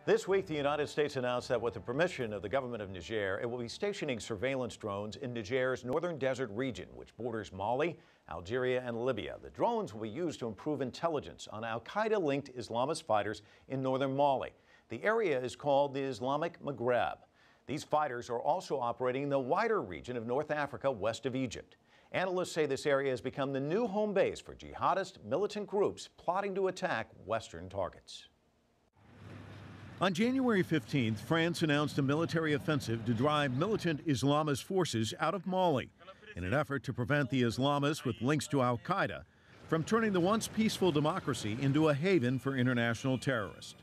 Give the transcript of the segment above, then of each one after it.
This week, the United States announced that with the permission of the government of Niger, it will be stationing surveillance drones in Niger's northern desert region, which borders Mali, Algeria, and Libya. The drones will be used to improve intelligence on al-Qaeda-linked Islamist fighters in northern Mali. The area is called the Islamic Maghreb. These fighters are also operating in the wider region of North Africa west of Egypt. Analysts say this area has become the new home base for jihadist militant groups plotting to attack Western targets. On January 15th, France announced a military offensive to drive militant Islamist forces out of Mali in an effort to prevent the Islamists with links to al-Qaeda from turning the once peaceful democracy into a haven for international terrorists.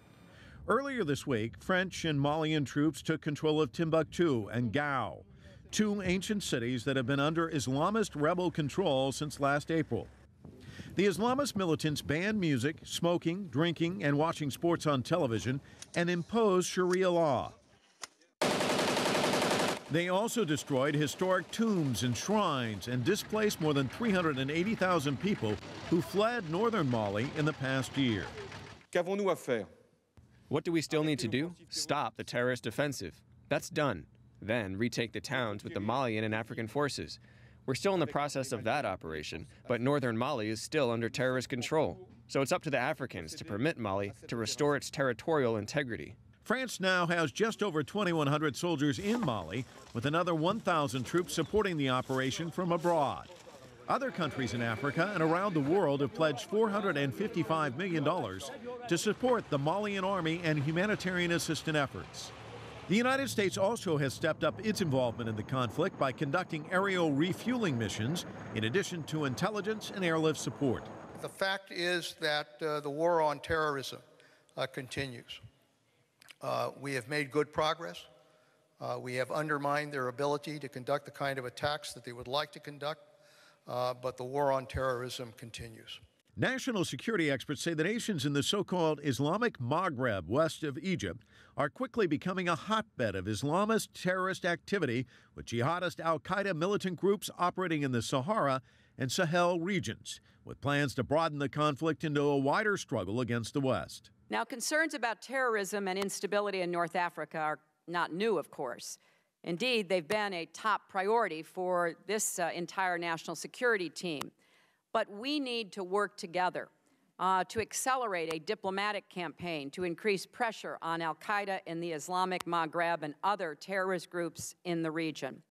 Earlier this week, French and Malian troops took control of Timbuktu and Gao, two ancient cities that have been under Islamist rebel control since last April. The Islamist militants banned music, smoking, drinking, and watching sports on television and imposed Sharia law. They also destroyed historic tombs and shrines and displaced more than 380,000 people who fled northern Mali in the past year. Qu'avons-nous à faire? What do we still need to do? Stop the terrorist offensive. That's done. Then retake the towns with the Malian and African forces. We're still in the process of that operation, but northern Mali is still under terrorist control. So it's up to the Africans to permit Mali to restore its territorial integrity. France now has just over 2,100 soldiers in Mali, with another 1,000 troops supporting the operation from abroad. Other countries in Africa and around the world have pledged $455 million to support the Malian army and humanitarian assistance efforts. The United States also has stepped up its involvement in the conflict by conducting aerial refueling missions, in addition to intelligence and airlift support. The fact is that the war on terrorism continues. We have made good progress. We have undermined their ability to conduct the kind of attacks that they would like to conduct, but the war on terrorism continues. National security experts say the nations in the so-called Islamic Maghreb west of Egypt are quickly becoming a hotbed of Islamist terrorist activity, with jihadist al-Qaeda militant groups operating in the Sahara and Sahel regions, with plans to broaden the conflict into a wider struggle against the West. Now, concerns about terrorism and instability in North Africa are not new, of course. Indeed, they've been a top priority for this entire national security team. But we need to work together to accelerate a diplomatic campaign to increase pressure on al-Qaeda in the Islamic Maghreb and other terrorist groups in the region.